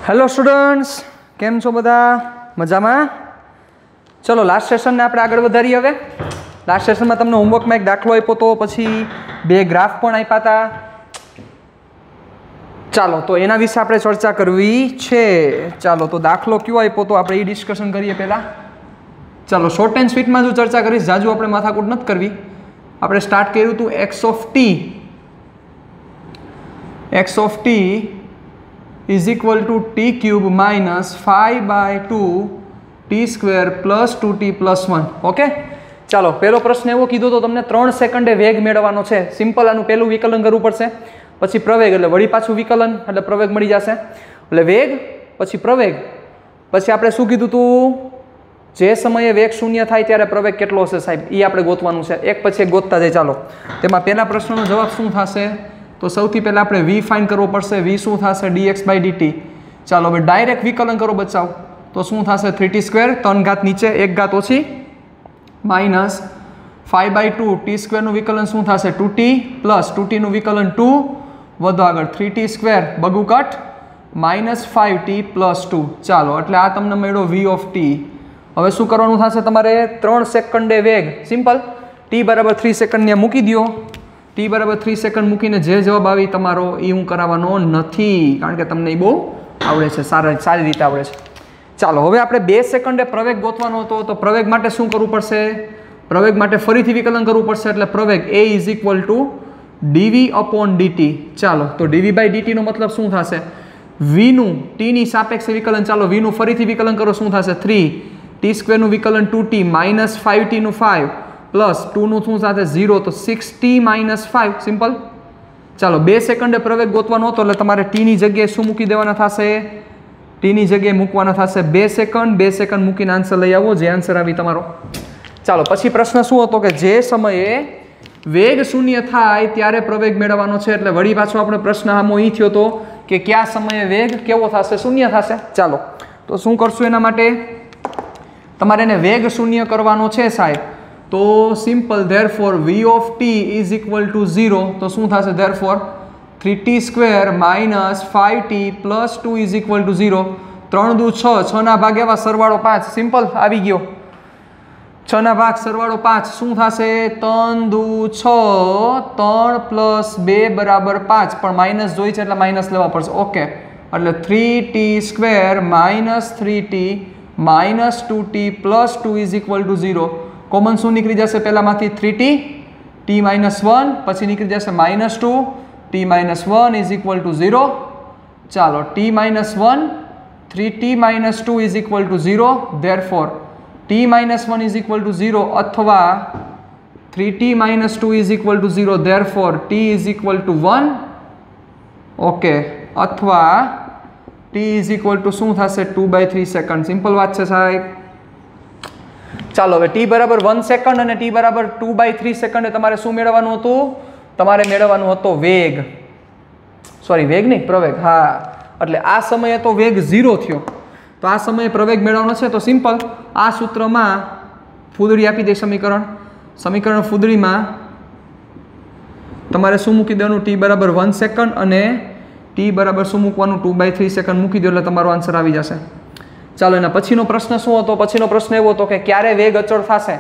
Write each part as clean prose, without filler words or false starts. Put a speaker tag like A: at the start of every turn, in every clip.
A: Hello students, केम छो बधा? मजामां? चलो लास्ट सेशन ने आपणे आगळ वधारीए। हवे लास्ट सेशन में तमने होमवर्क में एक दाखलो आप्यो तो पछी बे ग्राफ पण आप्या हता। चालो तो एना विषे आपणे चर्चा करवी छे। चालो तो दाखलो क्यो आप्यो तो आपणे ई डिस्कशन करीए पहेला। चालो शॉर्ट एंड स्वीट में जो चर्चा करीश, जाजू आपणे माथाकूट नथी करवी। आपणे स्टार्ट कर्युं हतुं x of t is equal to t cube minus 5/2 t square plus 2t plus 1। Okay, चलो पहलो प्रश्न एवो कीधो तो तमने 3 सेकंडे वेग मेळवવાનો છે। सिंपल आनु पहेलुं विकलन करवुं पड़शे, पछी प्रवेग એટલે વળી પાછું વિકलन એટલે પ્રવેગ મળી જશે। એટલે વેગ પછી પ્રવેગ પછી આપણે શું કીધું તું, જે સમયે વેગ શૂન્ય થાય ત્યારે પ્રવેગ કેટલો હશે સાહેબ, એ આપણે ગોતવાનું છે। એક પછી એક ગોતતા જાય। ચાલો તેમાં પહેલા પ્રશ્નનો જવાબ શું થશે तो સૌથી પહેલા આપણે v ફાઇન્ડ કરવો પડશે। v શું થશે? dx/dt। ચાલો હવે ડાયરેક્ટ વિકલન કરો બચાવ, તો શું થશે? 3t², 3 ઘાત નીચે 1 ઘાત ઓછી, માઇનસ 5/2 t² નું વિકલન શું થશે? 2t પ્લસ 2t નું વિકલન 2 વધો આગળ 3t² બગુ cut minus 5t plus 2। ચાલો એટલે આ તમને મળ્યો v ઓફ t। હવે શું કરવાનું થશે તમારે? 3 સેકન્ડે વેગ, સિમ્પલ t બરાબર 3 સેકન્ડ ને મૂકી દો। टी बराबर 3 सेकंड मूकीने जे जवाब आवी तमारो ई हूँ करावानो नथी, कारण के तमने ई बहु आवड़े छे, सारी रीते आवड़े छे। चालो हवे आपणे 2 सेकंडे प्रवेग गोतवानो हतो, तो प्रवेग माटे शुं करवुं पड़शे? प्रवेग माटे फरीथी विकलन करवुं पड़शे। એટલે प्रवेग a is equal to dv upon dt। चालो तो dv/dt नो मतलब शुं थशे? v નું t ની સાપેક્ષે વિકલન। ચાલો v નું ફરીથી વિકલન કરો, શું થશે? 3t² નું વિકલન 2t માઇનસ 5t નું 5 प्लस 2 નું શું સાથે 0, तो 6t माइनस 5। सिंपल। चलो 2 सेकंडे प्रवेग गोतवानो હતો એટલે તમારે t ની જગ્યાએ શું મૂકી દેવાના થશે? t ની જગ્યાએ મૂકવાના થશે 2 સેકન્ડ। 2 સેકન્ડ મૂકીને આન્સર લઈ આવો, જે આન્સર આવી તમારો। ચાલો પછી પ્રશ્ન શું હતો કે જે સમયે વેગ શૂન્ય થાય ત્યારે પ્રવેગ મેળવવાનો છે। એટલે વળી પાછો આપણે પ્રશ્ન આમો ઈ થયો તો કે કયા સમયે વેગ કેવો થશે? શૂન્ય થશે। ચાલો તો શું કરશું એના માટે? તમારે એને વેગ શૂન્ય કરવાનો છે સાહેબ, तो simple therefore v of t is equal to 0। तो शू थशे? Therefore 3t² minus 5t plus 2 is equal to 0। 3 दू 6, 6 ना भाग एवा सरवाळो 5। सिंपल आवी गयो, 6 ना भाग सरवाळो 5 शू थशे? 3 दू 6, 3 प्लस 2 बराबर 5, पण माइनस जोई छे એટલે माइनस लेवा पड़शे। ओके, એટલે 3t² minus 3t minus 2t plus 2 is equal to 0। Common शू निकली जैसे? पहला माथी 3t, t माइनस 1, पछी निकली जैसे minus 2, t minus 1 is equal to 0। चलो t minus 1, 3t minus 2 is equal to 0। Therefore t minus 1 is equal to 0 अथवा 3t minus 2 is equal to 0। Therefore t is equal to 1। Okay, अथवा t is equal to शू थशे? 2/3 second. Simple बात है साहेब। ચાલો હવે t બરાબર 1 second અને t બરાબર 2/3 સેકન્ડે તમારે શું મેળવવાનું હતું? તમારે મેળવવાનું હતો વેગ, સોરી વેગ નહીં, પ્રવેગ। હા, એટલે આ સમયે તો વેગ 0 થયો, તો આ સમયે પ્રવેગ મેળવવાનો છે। તો સિમ્પલ આ સૂત્રમાં ફૂદડી આપી દે સમીકરણ ફૂદડીમાં તમારે શું મૂકી દેવાનું? t બરાબર 1 સેકન્ડ અને t બરાબર શું મૂકવાનું? 2/3 સેકન્ડ મૂકી દો એટલે તમારો આન્સર આવી જશે। ચાલો એના પછીનો પ્રશ્ન શું હતો? પછીનો પ્રશ્ન એવો હતો કે ક્યારે વેગ અચળ થશે?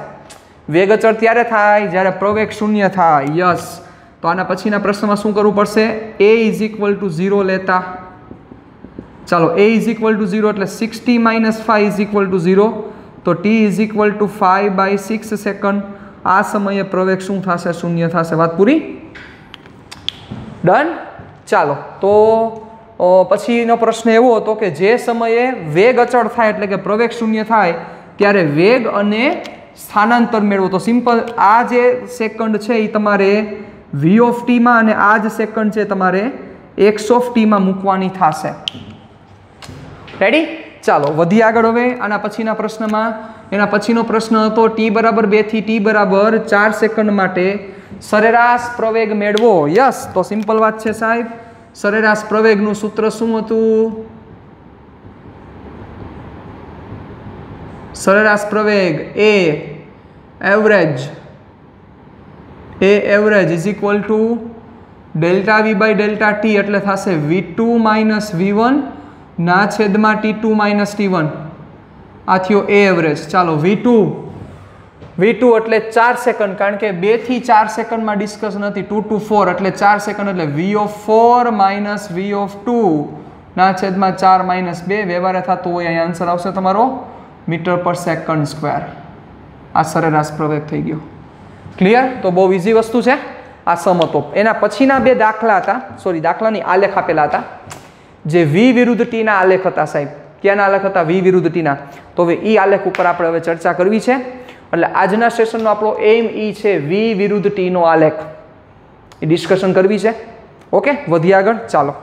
A: વેગ અચળ ત્યારે થાય જ્યારે પ્રવેગ શૂન્ય થાય। યસ, તો આના પછીના પ્રશ્નમાં શું કરવું પડશે? a ઇઝ ઇક્વલ ટુ 0 લેતા। ચાલો a ઇઝ ઇક્વલ ટુ 0 એટલે 6t minus 5 is equal to 0, તો t is equal to 5/6 second. આ સમયે પ્રવેગ શું થશે? શૂન્ય થશે। વાત પૂરી? ડન। ચાલો તો પછીનો પ્રશ્ન એવો હતો કે જે સમયે વેગ અચળ થાય એટલે કે પ્રવેગ શૂન્ય થાય ત્યારે વેગ અને સ્થાનાંતર મેળવો। તો સિમ્પલ આ જે સેકન્ડ છે એ તમારે v ઓફ t માં અને આ જ સેકન્ડ છે તમારે x ઓફ t માં મૂકવાની થશે। રેડી? ચાલો વધી આગળ હવે આના પછીના પ્રશ્નમાં। એના પછીનો પ્રશ્ન હતો t બરાબર 2 થી t બરાબર 4 સેકન્ડ માટે સરેરાશ પ્રવેગ મેળવો। યસ, તો સિમ્પલ વાત છે સાહેબ। સરેરાશ પ્રવેગનું સૂત્ર શું હતું? સરેરાશ પ્રવેગ a average is equal to delta v by delta t એટલે થશે v2 - v1 ના છેદમાં T2 માઇનસ T1 આ થયો એ એવરેજ. ચાલો V2 એટલે 4 સેકન્ડ, કારણ કે 2 થી 4 સેકન્ડમાં ડિસ્કસ નથી. 2 to 4 એટલે 4 સેકન્ડ, એટલે V4 માઇનસ V2 ના છેદમાં 4 માઇનસ 2 વ્યવહારે થતું હોય. અહીંયા આન્સર આવશે તમારો મીટર પર સેકન્ડ સ્ક્વેર. આ સરેરાશ પ્રવેગ થઈ ગયો. ક્લિયર? તો બહુ ઇઝી વસ્તુ છે આ સમ હતો. એના પછીના બે દાખલા હતા, સોરી દાખલાની આલેખ આપેલા હતા, જે V વિરુદ્ધ T ના આલેખ હતા સાહેબ. ક્યાંના આલેખ હતા? V વિરુદ્ધ T ના. તો હવે એ આલેખ ઉપર આપણે હવે ચર્ચા કરવી છે. એટલે આજના સેશનનો આપણો એમ ઈ છે V વિરુદ્ધ T નો આલેખ એ ડિસ્કશન કરવી છે. ઓકે, વધીએ આગળ. ચાલો,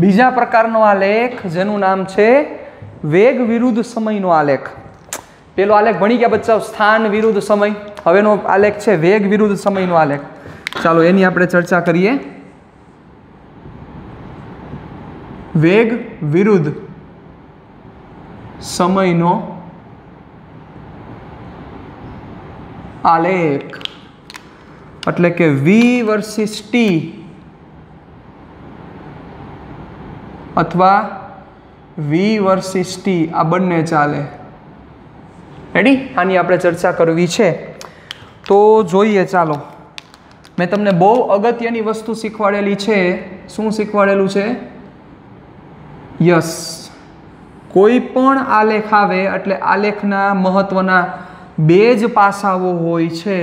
A: બીજા પ્રકારનો આલેખ જેનું નામ છે વેગ વિરુદ્ધ સમયનો આલેખ. પેલો આલેખ ભણી ગયા બચ્ચાઓ, સ્થાન વિરુદ્ધ સમય. હવેનો આલેખ છે વેગ વિરુદ્ધ સમયનો આલેખ. ચાલો એની આપણે ચર્ચા કરીએ. વેગ વિરુદ્ધ સમયનો આલેખ એટલે કે V વર્સિસ T અથવા V વર્સિસ T, આ બંને ચાલે. રેડી? આની આપણે ચર્ચા કરવી છે. તો જોઈએ. ચાલો, મેં તમને બહુ અગત્યની વસ્તુ શીખવાડેલી છે. શું શીખવાડેલું છે? યસ, કોઈ પણ આલેખ આવે એટલે આલેખના મહત્વના બે જ પાસાઓ હોય છે.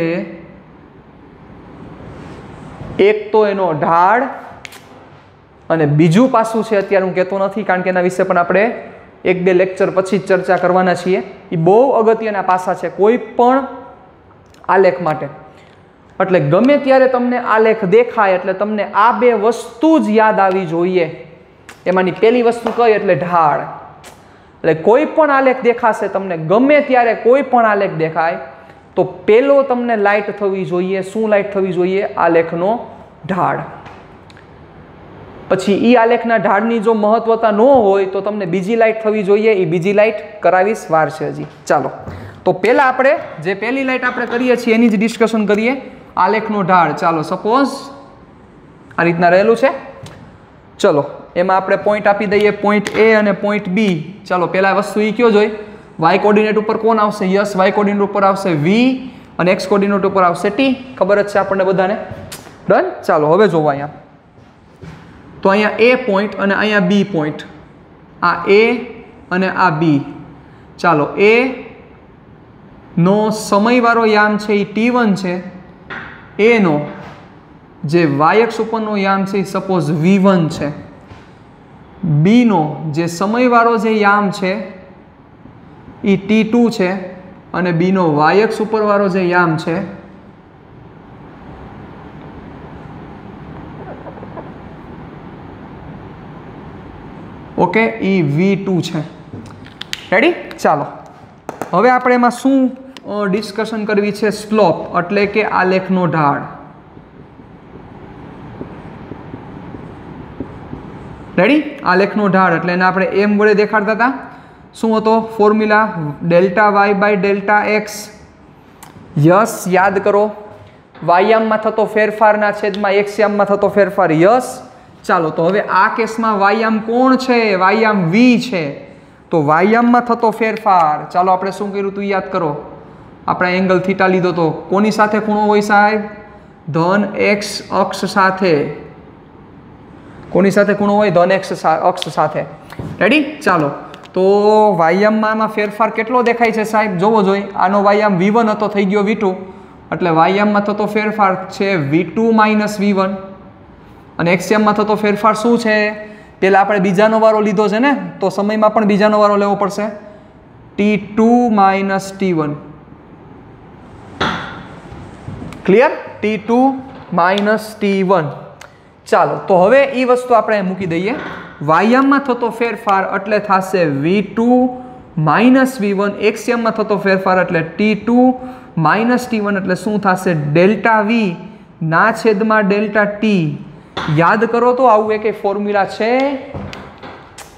A: એક તો એનો ઢાળ, અને બીજું પાસું છે અત્યારે હું કહેતો નથી, કારણ કે એના વિશે પણ આપણે 1-2 લેક્ચર પછી જ ચર્ચા કરવાના છીએ. એ બહુ અગત્યના પાસા છે કોઈ પણ આલેખ માટે. એટલે ગમે ત્યારે તમને આલેખ દેખાય એટલે તમને આ બે વસ્તુ જ યાદ આવી જોઈએ. એમાંની પહેલી વસ્તુ કઈ? એટલે ઢાળ. એટલે કોઈ પણ આલેખ દેખાશે તમને, ગમે ત્યારે કોઈ પણ આલેખ દેખાય તો પેલો તમને લાઇટ થવી જોઈએ. શું લાઇટ થવી જોઈએ? આલેખનો ઢાળ. પછી ઈ આલેખના ઢાળની જો મહત્વતા ન હોય તો તમને બીજી લાઇટ થવી જોઈએ. એ બીજી લાઇટ કરાવીશ, વાર છે હજી. ચાલો, તો પહેલા આપણે જે પહેલી લાઇટ આપણે કરીએ છીએ એની જ ડિસ્કશન કરીએ. આલેખનો ઢાળ. ચાલો, સપોઝ આ રીતના રહેલું છે. ચલો, એમાં આપણે પોઈન્ટ આપી દઈએ, પોઈન્ટ A અને પોઈન્ટ B. ચાલો, પહેલા વસ્તુ એ કયો જોઈ? y કોર્ડિનેટ ઉપર કોણ આવશે? યસ, y કોર્ડિનેટ ઉપર આવશે V અને x કોર્ડિનેટ ઉપર આવશે T. ખબર જ છે આપણને બધાને. ડન? ચાલો, હવે જોવા અહીંયા. તો અહીંયા A પોઈન્ટ અને અહીંયા B પોઈન્ટ. આ A અને આ B. ચાલો, A નો સમયવાળો યામ છે એ T1 છે. A નો જે yx ઉપરનો યામ છે એ સપોઝ V1 છે. B નો જે સમયવાળો જે યામ છે એ T2 છે. અને B નો yx ઉપરવાળો જે યામ છે ઓકે એ V2 છે. રેડી? ચાલો, હવે આપણે એમાં શું ડિસ્કશન કરવી છે? સ્લોપ એટલે કે આલેખનો ઢાળ. રેડી? આલેખનો ઢાળ એટલે એને આપણે એમ વડે દેખાડતા હતા. શું હતો formula? Delta y by delta x. Yes, યાદ કરો. વાયામમાં થતો ફેરફારના છેદમાં એક્સ યામમાં થતો ફેરફાર. યસ. ચાલો, તો હવે આ કેસમાં વાયામ કોણ છે? વાયામ V છે. તો વાયામમાં થતો ફેરફાર, ચાલો આપણે શું કર્યું તું યાદ કરો. આપણે એંગલ થીટા લીધો તો કોની સાથે ખૂણો હોય સાહેબ? ધન x અક્ષ સાથે. કોની સાથે ખૂણો હોય? ધન x અક્ષ સાથે. રેડી? ચાલો, તો વાયામમાં ફેરફાર કેટલો દેખાય છે સાહેબ? જોવો જોઈએ. આનો વાયામ V1 હતો, થઈ ગયો V2. એટલે વાયામમાં થતો ફેરફાર છે V2 માઇનસ V1. અને એક્સયામમાં થતો ફેરફાર શું છે? પહેલાં આપણે બીજાનો વારો લીધો છે ને, તો સમયમાં પણ બીજાનો વારો લેવો પડશે. T2 minus T1. Clear? T2 minus T1. ચાલો, તો હવે એ વસ્તુ આપણે મૂકી દઈએ. વાયામમાં થતો ફેરફાર એટલે થશે V2 માઇનસ V1. એક્સયામમાં થતો ફેરફાર એટલે T2 માઇનસ T1 એટલે શું થશે? ડેલ્ટા V ના છેદમાં ડેલ્ટા ટી યાદ કરો તો આવું એક ફોર્મ્યુલા છે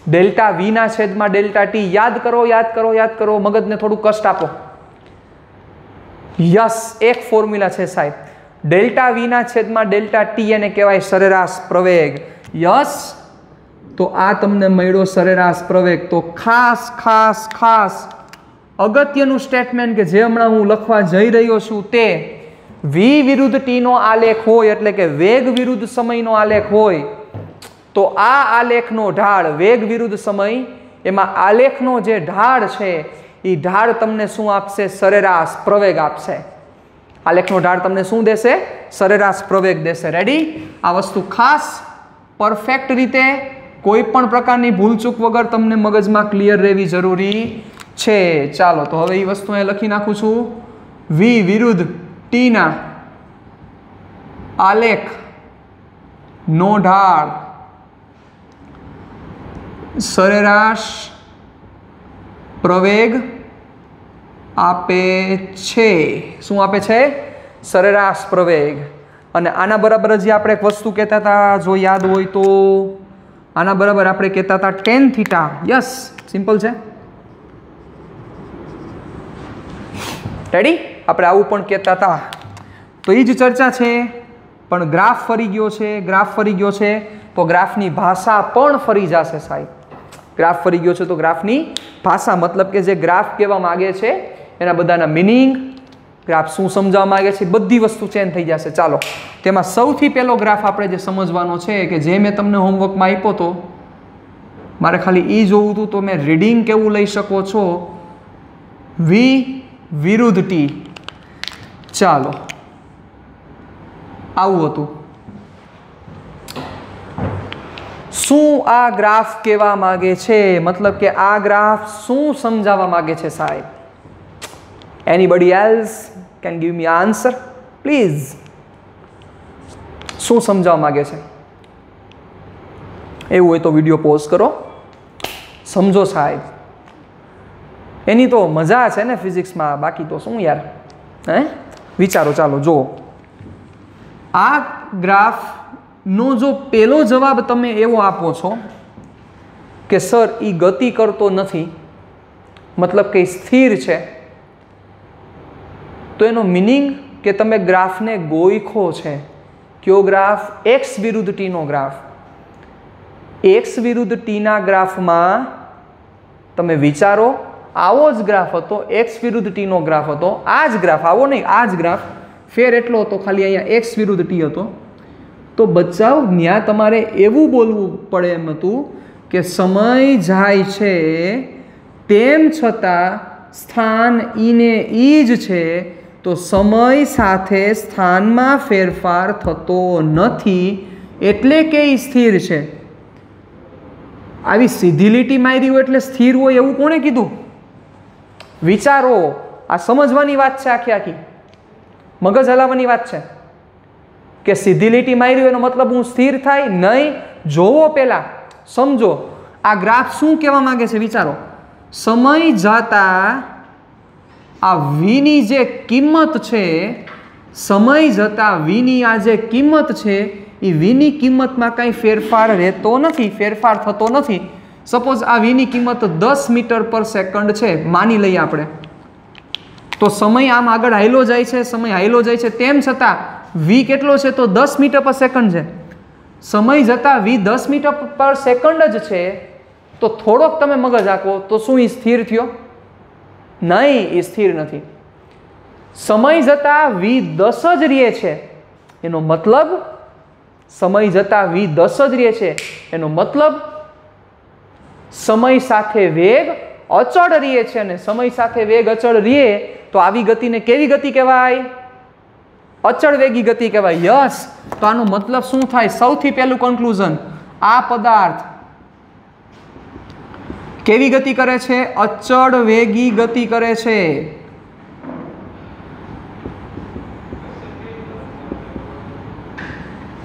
A: ડેલ્ટા વી ના છેદમાં ડેલ્ટા ટી યાદ કરો મગજને થોડું કષ્ટ આપો યસ એક ફોર્મ્યુલા છે સાહેબ ડેલ્ટા વી ના છેદમાં ડેલ્ટા ટી એને કહેવાય સરેરાશ પ્રવેગ યસ તો આ તમને મળ્યો સરેરાશ પ્રવેગ તો ખાસ ખાસ ખાસ અગત્યનું સ્ટેટમેન્ટ કે જે હમણાં હું લખવા જઈ રહ્યો છું તે વી વિરુદ્ધ ટી નો આલેખ હોય એટલે કે વેગ વિરુદ્ધ સમયનો આલેખ હોય તો આ આલેખનો ઢાળ વેગ વિરુદ્ધ સમય એમાં આલેખનો જે ઢાળ છે એ ઢાળ તમને શું આપશે સરેરાશ પ્રવેગ આપશે આલેખનો ઢાળ તમને શું દેશે સરેરાશ પ્રવેગ દેશે રેડી આ વસ્તુ ખાસ પરફેક્ટ રીતે કોઈ પણ પ્રકારની ભૂલચૂક વગર તમને મગજમાં ક્લિયર રહેવી જરૂરી છે ચાલો તો હવે એ વસ્તુ અહીં લખી નાખું છું વી વિરુદ્ધ ટી ના આલેખ નો ઢાળ સરેરાશ પ્રવેગ આપે છે શું આપે છે સરેરાશ પ્રવેગ અને આના બરાબર જે આપણે એક વસ્તુ કહેતા હતા જો યાદ હોય તો આના બરાબર આપણે કહેતા હતા tan થીટા યસ સિમ્પલ છે રેડી આપણે આવું પણ કહેતા હતા તો એ જ ચર્ચા છે પણ ગ્રાફ ફરી ગયો છે તો ગ્રાફની ભાષા પણ ફરી જશે સાહેબ ગ્રાફ ફરી ગયો છે તો ગ્રાફની ભાષા મતલબ કે જે ગ્રાફ કહેવા માંગે છે એના બધાના મિનિંગ ગ્રાફ શું સમજાવવા માંગે છે બધી વસ્તુ ચેન્જ થઈ જશે ચાલો તેમાં સૌથી પહેલો ગ્રાફ આપણે જે સમજવાનો છે કે જે મેં તમને હોમવર્કમાં આપ્યો હતો મારે ખાલી એ જોવું હતું તો મેં રીડિંગ કેવું લઈ શકો છો વી વિરુદ્ધ ટી ચાલો આવું હતું શું આ ગ્રાફ કહેવા માંગે છે મતલબ કે આ ગ્રાફ શું સમજાવવા માંગે છે સાહેબ anybody else can give me answer please શું સમજાવવા માંગે છે એવું હોય તો વિડીયો પોઝ કરો સમજો સાહેબ એની તો મજા છે ને ફિઝિક્સમાં બાકી તો શું યાર હે વિચારો ચાલો જુઓ આ ગ્રાફનો જો પહેલો જવાબ તમે એવો આપો છો કે સર એ ગતિ કરતો નથી મતલબ કે સ્થિર છે તો એનો મિનિંગ કે તમે ગ્રાફને ગોઈખો છે કયો ગ્રાફ એક્સ વિરુદ્ધ ટીનો ગ્રાફ એક્સ વિરુદ્ધ ટીના ગ્રાફમાં તમે વિચારો આવો જ ગ્રાફ હતો એક્સ વિરુદ્ધ ટીનો ગ્રાફ હતો આ જ ગ્રાફ આવો નહીં આ જ ગ્રાફ ફેર એટલો હતો ખાલી અહીંયા એક્સ વિરુદ્ધ ટી હતો તો બચાવ ત્યાં તમારે એવું બોલવું પડે એમ હતું કે સમય જાય છે તેમ છતાં સ્થાન ઈને ઈ જ છે તો સમય સાથે સ્થાનમાં ફેરફાર થતો નથી એટલે કે એ સ્થિર છે આવી સીધી લીટી મારી હોય એટલે સ્થિર હોય એવું કોણે કીધું વિચારો આ સમજવાની વાત છે આખી મગજ હલાવવાની વાત છે કે સીધી લીટી મારી હોય એનો મતલબ હું સ્થિર થાય નહીં જોવો પહેલા સમજો આ ગ્રાફ શું કહેવા માંગે છે વિચારો સમય જતા આ વીની જે કિંમત છે સમય જતા વીની આ જે કિંમત છે એ વીની કિંમતમાં કંઈ ફેરફાર રહેતો નથી ફેરફાર થતો નથી સપોઝ આ વીની કિંમત 10 મીટર પર સેકન્ડ છે માની લઈએ આપણે તો સમય આમ આગળ હાલ્યો જાય છે સમય હાલ્યો જાય છે તેમ છતાં વી કેટલો છે તો 10 મીટર પર સેકન્ડ છે સમય જતાં વી 10 મીટર પર સેકન્ડ જ છે તો થોડોક તમે મગજ આંકો તો શું એ સ્થિર થયો નહીં એ સ્થિર નથી સમય જતાં વી 10 જ રહે છે એનો મતલબ સમય જતાં વી 10 જ રહે છે એનો મતલબ સમય સાથે વેગ અચળ રહે છે અને સમય સાથે વેગ અચળ રહે તો આવી ગતિને કેવી ગતિ કહેવાય અચળ વેગી ગતિ કહેવાય યસ તો આનો મતલબ શું થાય સૌથી પહેલું કન્ક્લુઝન આ પદાર્થ કેવી ગતિ કરે છે અચળ વેગી ગતિ કરે છે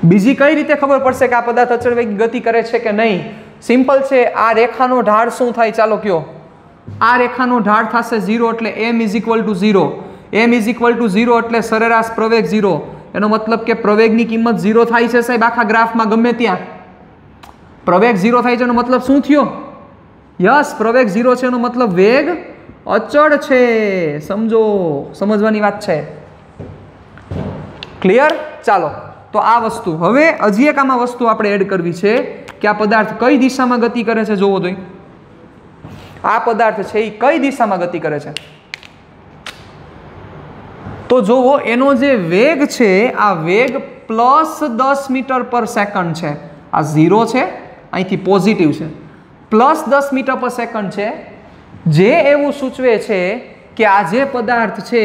A: બીજી કઈ રીતે ખબર પડશે કે આ પદાર્થ અચળ વેગી ગતિ કરે છે કે નહીં સિમ્પલ છે આ રેખાનો ઢાળ શું થાય ચાલો કયો આ રેખાનો ઢાળ થશે 0 એટલે m = 0 m = 0 એટલે સરેરાશ પ્રવેગ 0 એનો મતલબ કે પ્રવેગની કિંમત 0 થાય છે સાહેબ આખા ગ્રાફમાં ગમે ત્યાં પ્રવેગ 0 થાય છે એનો મતલબ શું થયો યસ પ્રવેગ 0 છે એનો મતલબ વેગ અચળ છે સમજો સમજવાની વાત છે ક્લિયર ચાલો તો આ વસ્તુ હવે હજી એક આમાં વસ્તુ આપણે એડ કરવી છે કે આ પદાર્થ કઈ દિશામાં ગતિ કરે છે જોવો જોઈએ આ પદાર્થ છે એ કઈ દિશામાં ગતિ કરે છે તો જોવો એનો જે વેગ છે આ વેગ +10 મીટર પર સેકન્ડ છે આ 0 છે અહીંથી પોઝિટિવ છે +10 મીટર પર સેકન્ડ છે જે એવું સૂચવે છે કે આ જે પદાર્થ છે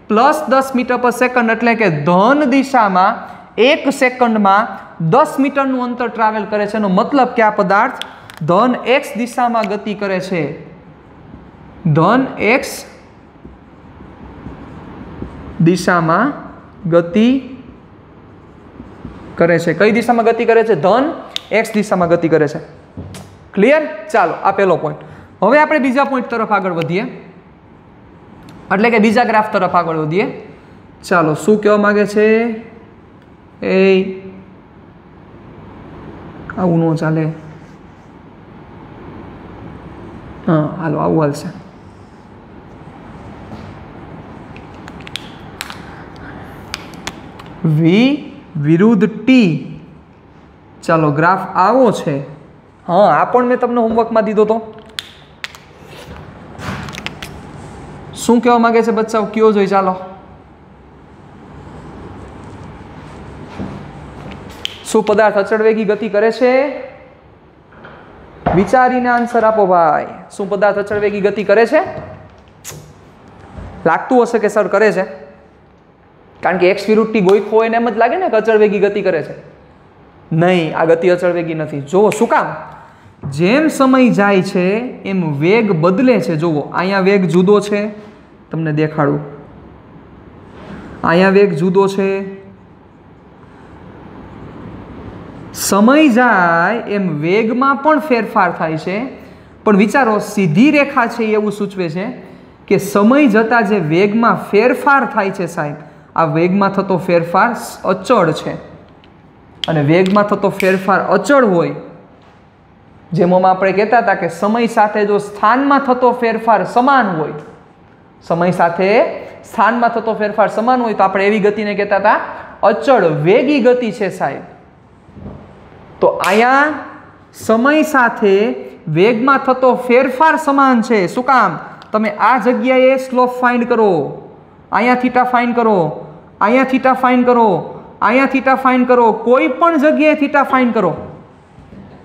A: +10 મીટર પર સેકન્ડ એટલે કે ધન દિશામાં 1 સેકન્ડમાં 10 મીટરનું અંતર ટ્રાવેલ કરે છે એનો મતલબ કે આ પદાર્થ ધન x દિશામાં ગતિ કરે છે ધન x દિશામાં ગતિ કરે છે કઈ દિશામાં ગતિ કરે છે ધન x દિશામાં ગતિ કરે છે ક્લિયર ચાલો આ પહેલો પોઈન્ટ હવે આપણે બીજા પોઈન્ટ તરફ આગળ વધીએ એટલે કે બીજા ગ્રાફ તરફ આગળ વધીએ ચાલો શું કહેવા માંગે છે એ આવું ન ચાલે હા હાલો આવું હાલશે v વિરુદ્ધ t ચાલો ગ્રાફ આવો છે હા આ પણ મેં તમને હોમવર્કમાં દીધો તો શું કહેવા માંગે છે બચ્ચાઓ કયો જોઈ ચાલો શું પદાર્થ અચળ વેગી ગતિ કરે છે વિચારીને આન્સર આપો ભાઈ શું પદાર્થ અચળ વેગી ગતિ કરે છે લાગતું હશે કે સર કરે છે કારણ કે x વિરુદ્ધ t ગોઈખો હોય ને એમ જ લાગે ને કે અચળ વેગી ગતિ કરે છે નહીં આ ગતિ અચળ વેગી નથી જોવો શું કામ જેમ સમય જાય છે એમ વેગ બદલે છે જોવો અહીંયા વેગ જુદો છે તમને દેખાડું અહીંયા વેગ જુદો છે સમય જાય એમ વેગમાં પણ ફેરફાર થાય છે પણ વિચારો સીધી રેખા છે એવું સૂચવે છે કે સમય જતાં જે વેગમાં ફેરફાર થાય છે સાહેબ આ વેગમાં થતો ફેરફાર અચળ છે અને વેગમાં થતો ફેરફાર અચળ હોય જેમાં આપણે કહેતા હતા કે સમય સાથે જો સ્થાનમાં થતો ફેરફાર સમાન હોય સમય સાથે સ્થાનમાં થતો ફેરફાર સમાન હોય તો આપણે એવી ગતિને કહેતા હતા અચળ વેગી ગતિ છે સાહેબ તો અહીંયા સમય સાથે વેગમાં થતો ફેરફાર સમાન છે શું કામ તમે આ જગ્યાએ સ્લોપ ફાઇન્ડ કરો અહીંયા થીટા ફાઇન્ડ કરો અહીંયા થીટા ફાઇન્ડ કરો અહીંયા થીટા ફાઇન્ડ કરો કોઈ પણ જગ્યાએ થીટા ફાઇન્ડ કરો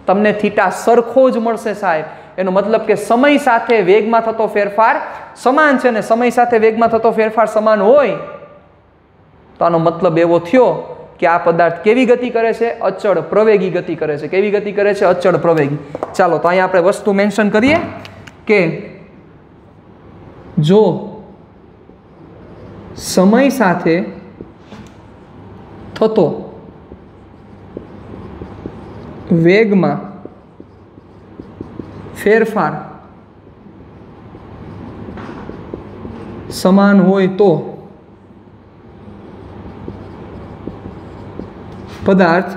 A: તમને થીટા સરખો જ મળશે સાહેબ એનો મતલબ કે સમય સાથે વેગમાં થતો ફેરફાર સમાન છે ને સમય સાથે વેગમાં થતો ફેરફાર સમાન હોય તો આનો મતલબ એવો થયો કે આ પદાર્થ કેવી ગતિ કરે છે અચળ પ્રવેગી ગતિ કરે છે કેવી ગતિ કરે છે અચળ પ્રવેગી ચાલો તો અહીંયા આપણે વસ્તુ મેન્શન કરીએ કે જો સમય સાથે થતો વેગમાં ફેરફાર સમાન હોય તો પદાર્થ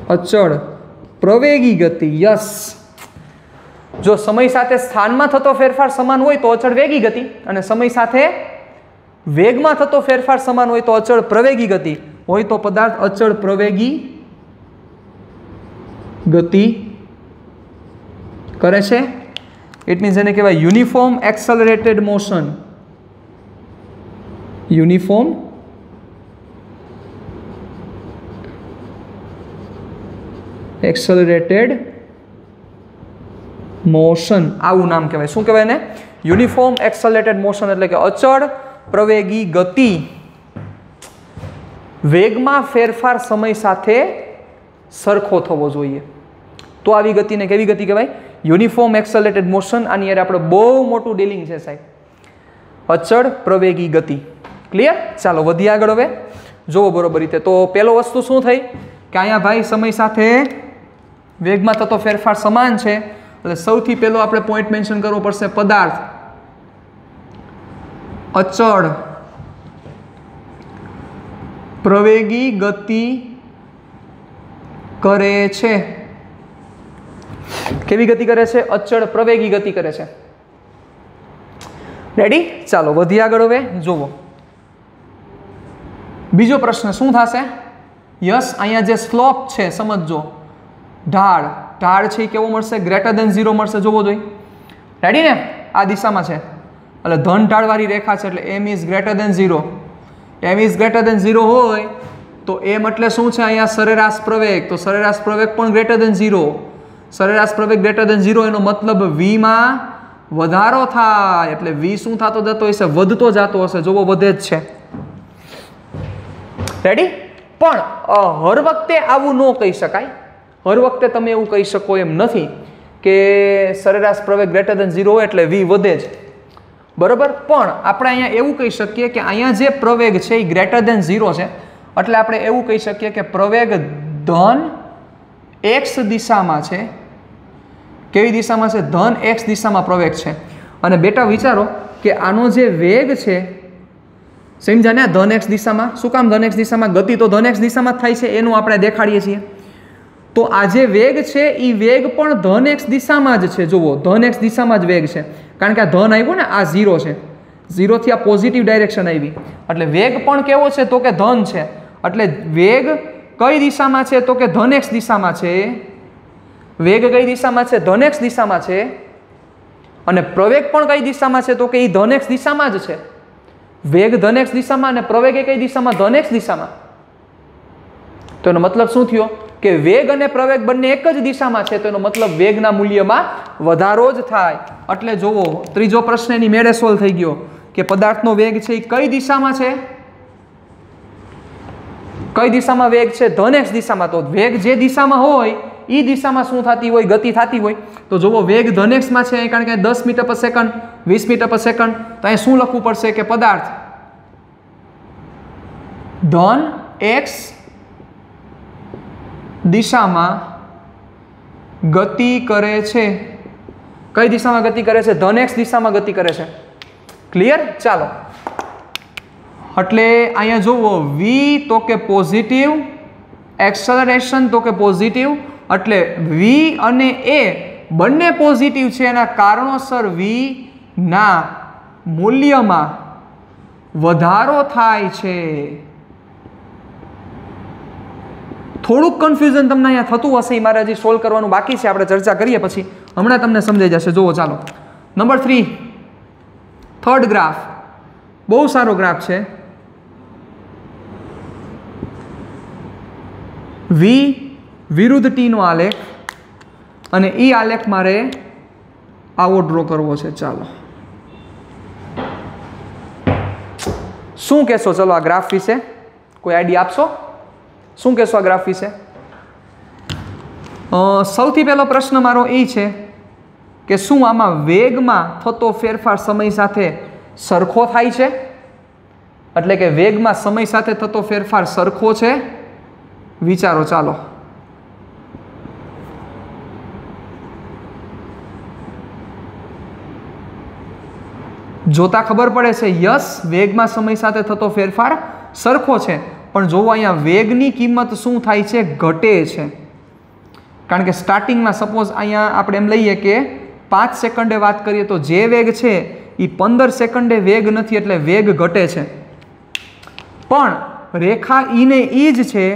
A: અચળ પ્રવેગી ગતિ યસ જો સમય સાથે સ્થાનમાં થતો ફેરફાર સમાન હોય તો અચળ વેગી ગતિ અને સમય સાથે વેગમાં થતો ફેરફાર સમાન હોય તો અચળ પ્રવેગી ગતિ હોય તો પદાર્થ અચળ પ્રવેગી ગતિ કરે છે ઇટ મીન્સ એને કહેવાય યુનિફોર્મ એક્સલરેટેડ મોશન યુનિફોર્મ એક્સલરેટેડ મોશન આવું નામ કહેવાય શું કહેવાય ને યુનિફોર્મ એક્સલરેટેડ મોશન એટલે કે અચળ પ્રવેગી ગતિ વેગમાં ફેરફાર સમય સાથે સરખો થવો જોઈએ તો આવી ગતિને કેવી ગતિ કહેવાય યુનિફોર્મ એક્સલરેટેડ મોશન આની યાર આપણે બહુ મોટું ડીલિંગ છે સાહેબ અચળ પ્રવેગી ગતિ ક્લિયર ચાલો વધીએ આગળ હવે જોવો બરોબર રીતે તો પહેલો વસ્તુ શું થઈ કે અહીંયા ભાઈ સમય સાથે વેગમાં થતો ફેરફાર સમાન છે એટલે સૌથી પહેલો આપણે પોઈન્ટ મેન્શન કરવો પડશે પદાર્થ અચળ પ્રવેગી ગતિ કરે છે. કેવી ગતિ કરે છે? અચળ પ્રવેગી ગતિ કરે છે. રેડી? ચાલો વધી આગળ. હવે જુઓ બીજો પ્રશ્ન શું થશે? યસ, અહીંયા જે સ્લોપ છે સમજજો, ઢાળ છે એ કેવો મળશે? ગ્રેટર દેન 0 મળશે. જોવો જોઈએ. રેડી ને? આ દિશામાં છે એટલે ધન ઢાળવાળી રેખા છે એટલે m is greater than 0. m is greater than 0 હોય તો m એટલે શું છે? અહીંયા સરેરાશ પ્રવેગ. તો સરેરાશ પ્રવેગ પણ ગ્રેટર દેન 0. સરેરાશ પ્રવેગ ગ્રેટર દેન 0 એનો મતલબ v માં વધારો થાય એટલે v શું થતો જતો હશે? વધતો જતો હશે. જોવો વધે જ છે. રેડી? પણ હર વખતે આવું ન કહી શકાય. હર વખતે તમે એવું કહી શકો એમ નથી કે સરેરાશ પ્રવેગ ગ્રેટર દેન 0 હોય એટલે v વધે જ. બરોબર? પણ આપણે અહીંયા એવું કહી શકીએ કે અહીંયા જે પ્રવેગ છે એ ગ્રેટર દેન 0 છે એટલે આપણે એવું કહી શકીએ કે પ્રવેગ ધન x દિશામાં છે. કેવી દિશામાં છે? ધન x દિશામાં પ્રવેગ છે. અને બેટા વિચારો કે આનો જે વેગ છે, સમજ્યા ને? ધન x દિશામાં. શું કામ ધન x દિશામાં? ગતિ તો ધન x દિશામાં જ થાય છે એનું આપણે દેખાડીએ છીએ. તો આ જે વેગ છે એ વેગ પણ ધન x દિશામાં જ છે. જુઓ, ધન x દિશામાં જ વેગ છે કારણ કે આ ધન આવ્યો ને, આ 0 છે. 0 થી આ પોઝિટિવ ડાયરેક્શન આવી એટલે વેગ પણ કેવો છે? તો કે ધન છે. એટલે વેગ કઈ દિશામાં છે? તો કે ધન x દિશામાં છે. વેગ કઈ દિશામાં છે? ધન x દિશામાં છે. અને પ્રવેગ પણ કઈ દિશામાં છે? તો કે એ ધન x દિશામાં જ છે. વેગ ધન x દિશામાં અને પ્રવેગ એ કઈ દિશામાં? ધન x દિશામાં. તો એનો મતલબ શું થયો? કે વેગ અને પ્રવેગ બંને એક જ દિશામાં છે તો એનો મતલબ વેગના મૂલ્યમાં વધારો જ થાય. એટલે જોવો ત્રીજો પ્રશ્ન એની મેળે સોલ્વ થઈ ગયો કે પદાર્થનો વેગ છે એ કઈ દિશામાં છે? કઈ દિશામાં વેગ છે? ધન x દિશામાં. તો વેગ જે દિશામાં હોય એ દિશામાં શું થતી હોય? ગતિ થતી હોય. તો જોવો વેગ ધન x માં છે કારણ કે 10 મીટર પર સેકન્ડ, 20 મીટર પર સેકન્ડ. તો અહીં શું લખવું પડશે? કે પદાર્થ ધન x દિશામાં ગતિ કરે છે. કઈ દિશામાં ગતિ કરે છે? ધન x દિશામાં ગતિ કરે છે. ક્લિયર? ચાલો એટલે અહીંયા જોવો v તો કે પોઝિટિવ, એક્સેલરેશન તો કે પોઝિટિવ એટલે v અને a બંને પોઝિટિવ છે. એના કારણોસર v ના મૂલ્યમાં વધારો થાય છે. થોડુંક કન્ફ્યુઝન તમને અહીંયા થતું હશે, એ મારે હજી સોલ્વ કરવાનું બાકી છે. આપણે ચર્ચા કરીએ પછી હમણાં તમને સમજાઈ જશે. જુઓ ચાલો નંબર 3, થર્ડ ગ્રાફ. બહુ સારો ગ્રાફ છે. v વિરુદ્ધ t નો આલેખ અને એ આલેખ મારે આવો ડ્રો કરવો છે. ચાલો શું કહેશો? ચલો આ ગ્રાફ વિશે કોઈ આઈડિયા આપશો? શું કહેશો આ ગ્રાફ વિશે? સૌથી પહેલો પ્રશ્ન મારો એ છે કે શું આમાં વેગમાં થતો ફેરફાર સમય સાથે સરખો થાય છે? એટલે કે વેગમાં સમય સાથે થતો ફેરફાર સરખો છે? વિચારો. ચાલો જોતા ખબર પડે છે. યસ, વેગમાં સમય સાથે થતો ફેરફાર સરખો છે. પણ જોવો અહીંયા વેગની કિંમત શું થાય છે? ઘટે છે. કારણ કે સ્ટાર્ટિંગમાં સપોઝ અહીંયા આપણે એમ લઈએ કે 5 સેકન્ડે વાત કરીએ તો જે વેગ છે એ 15 સેકન્ડે વેગ નથી એટલે વેગ ઘટે છે. પણ રેખા ઈને ઈ જ છે.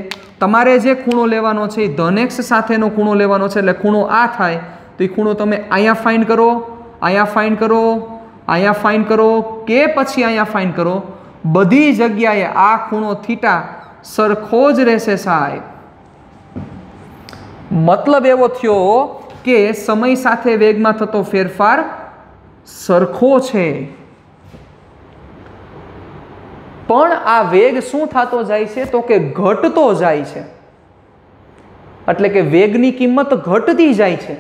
A: તમારે જે ખૂણો લેવાનો છે એ ધન x સાથેનો ખૂણો લેવાનો છે એટલે ખૂણો આ થાય. તો એ ખૂણો તમે અહીંયા ફાઇન્ડ કરો, અહીંયા ફાઇન્ડ કરો, અહીંયા ફાઇન્ડ કરો કે પછી અહીંયા ફાઇન્ડ કરો. બધી જગ્યાએ આ ખૂણો થીટા સરખો જ રહેશે સાહેબ. મતલબ એવો થયો કે સમય સાથે વેગમાં થતો ફેરફાર સરખો છે. પણ આ વેગ શું થતો જાય છે? તો કે ઘટતો જાય છે. એટલે કે વેગની કિંમત ઘટતી જાય છે.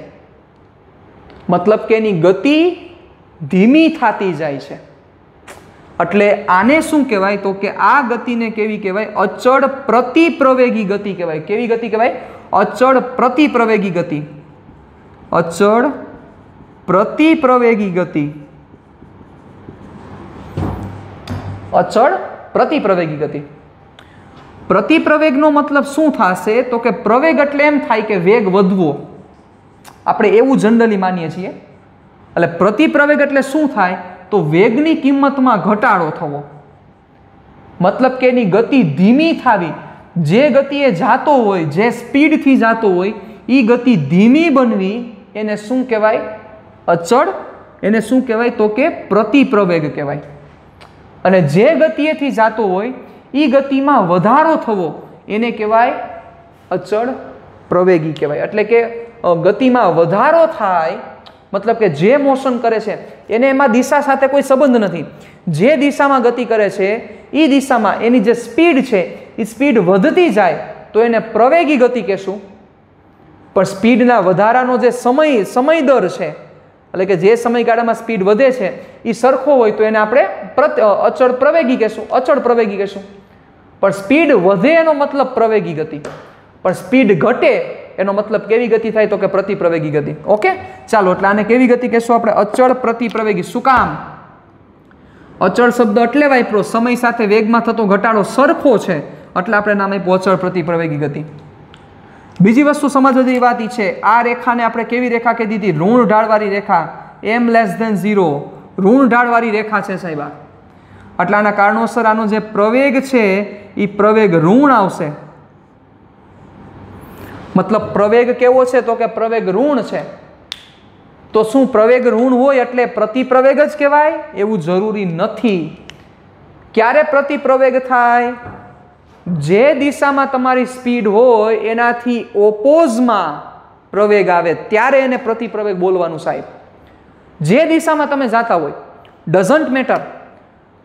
A: મતલબ કે એની ગતિ ધીમી થતી જાય છે. એટલે આને શું કહેવાય? તો કે આ ગતિને કેવી કહેવાય? અચળ પ્રતિપ્રવેગી ગતિ કહેવાય. કેવી ગતિ કહેવાય? અચળ પ્રતિપ્રવેગી ગતિ. અચળ પ્રતિપ્રવેગી ગતિ. અચળ પ્રતિપ્રવેગી ગતિ. પ્રતિપ્રવેગનો મતલબ શું થશે તો કે પ્રવેગ એટલે એમ થાય કે વેગ વધવો, આપણે એવું જનરલી માનીએ છીએ. એટલે પ્રતિપ્રવેગ એટલે શું થાય તો વેગની કિંમતમાં ઘટાડો થવો, મતલબ કે એની ગતિ ધીમી થવી. જે ગતિએ જાતો હોય, જે સ્પીડથી જાતો હોય એ ગતિ ધીમી બનવી, એને શું કહેવાય? અચળ. એને શું કહેવાય તો કે પ્રતિપ્રવેગ કહેવાય. અને જે ગતિએથી જાતો હોય એ ગતિમાં વધારો થવો એને કહેવાય અચળ પ્રવેગી કહેવાય. એટલે કે ગતિમાં વધારો થાય, મતલબ કે જે મોશન કરે છે એને એમાં દિશા સાથે કોઈ સંબંધ નથી. જે દિશામાં ગતિ કરે છે એ દિશામાં એની જે સ્પીડ છે એ સ્પીડ વધતી જાય તો એને પ્રવેગી ગતિ કહેશું. પણ સ્પીડના વધારાનો જે સમય દર છે, એટલે કે જે સમયગાળામાં સ્પીડ વધે છે એ સરખો હોય તો એને આપણે અચળ પ્રવેગી કહેશું, અચળ પ્રવેગી કહેશું. પણ સ્પીડ વધે એનો મતલબ પ્રવેગી ગતિ, પણ સ્પીડ ઘટે એનો મતલબ કેવી ગતિ થાય તો કે પ્રતિપ્રવેગી ગતિ. ઓકે, ચાલો, એટલે આને કેવી ગતિ કહેશું આપણે? અચળ પ્રતિપ્રવેગી. શું કામ? અચળ શબ્દ એટલે વાપરો સમય સાથે વેગમાં થતો ઘટાડો સરખો છે, એટલે આપણે નામ આપ્યું અચળ પ્રતિપ્રવેગી ગતિ. બીજી વસ્તુ સમજવા જેવી વાત એ છે, આ રેખાને આપણે કેવી રેખા કીધી હતી? ઋણ ઢાળવાળી રેખા, m<0, ઋણ ઢાળવાળી રેખા છે સાહેબ. એટલે આના કારણોસર આનો જે પ્રવેગ છે એ પ્રવેગ ઋણ આવશે. મતલબ પ્રવેગ કેવો છે તો કે પ્રવેગ ઋણ છે. તો શું પ્રવેગ ઋણ હોય એટલે પ્રતિપ્રવેગ જ કહેવાય? એવું જરૂરી નથી. ક્યારે પ્રતિપ્રવેગ થાય? જે દિશામાં તમારી સ્પીડ હોય એનાથી ઓપોઝમાં પ્રવેગ આવે ત્યારે એને પ્રતિપ્રવેગ બોલવાનું સાહેબ. જે દિશામાં તમે જાતા હોય, ડઝન્ટ મેટર.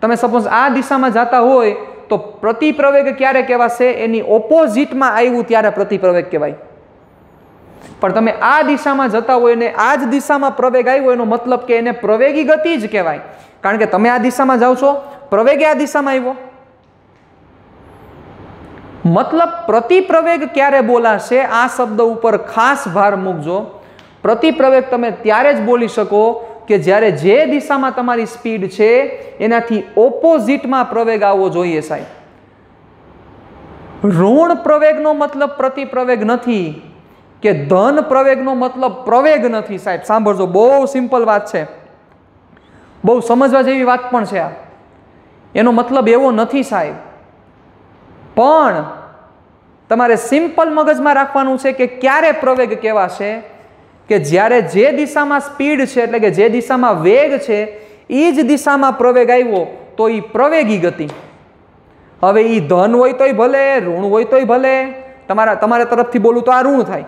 A: તમે સપોઝ આ દિશામાં જાતા હોય તો પ્રતિપ્રવેગ ક્યારે કહેવાશે? એની ઓપોઝિટમાં આવ્યું ત્યારે પ્રતિપ્રવેગ કહેવાય. પણ તમે આ દિશામાં જતા હોય ને આ જ દિશામાં પ્રવેગ આવ્યો એનો મતલબ કે એને પ્રવેગી ગતિ જ કહેવાય. કારણ કે તમે આ દિશામાં જાઓ છો, પ્રવેગ આ દિશામાં આવ્યો. મતલબ પ્રતિપ્રવેગ ક્યારે બોલાશે? આ શબ્દ ઉપર ખાસ ભાર મૂકજો. પ્રતિપ્રવેગ તમે ત્યારે જ બોલી શકો કે જ્યારે જે દિશામાં તમારી સ્પીડ છે એનાથી ઓપોઝિટમાં પ્રવેગ આવવો જોઈએ સાહેબ. ઋણ પ્રવેગનો મતલબ પ્રતિપ્રવેગ નથી કે ધન પ્રવેગનો મતલબ પ્રવેગ નથી સાહેબ. સાંભળજો, બહુ સિમ્પલ વાત છે, બહુ સમજવા જેવી વાત પણ છે આ. એનો મતલબ એવો નથી સાહેબ. પણ તમારે સિમ્પલ મગજમાં રાખવાનું છે કે ક્યારે પ્રવેગ કહેવાશે? કે જ્યારે જે દિશામાં સ્પીડ છે એટલે કે જે દિશામાં વેગ છે એ જ દિશામાં પ્રવેગ આવ્યો તો એ પ્રવેગી ગતિ. હવે એ ધન હોય તોય ભલે, ઋણ હોય તોય ભલે. તમારા તરફથી બોલું તો આ ઋણ થાય,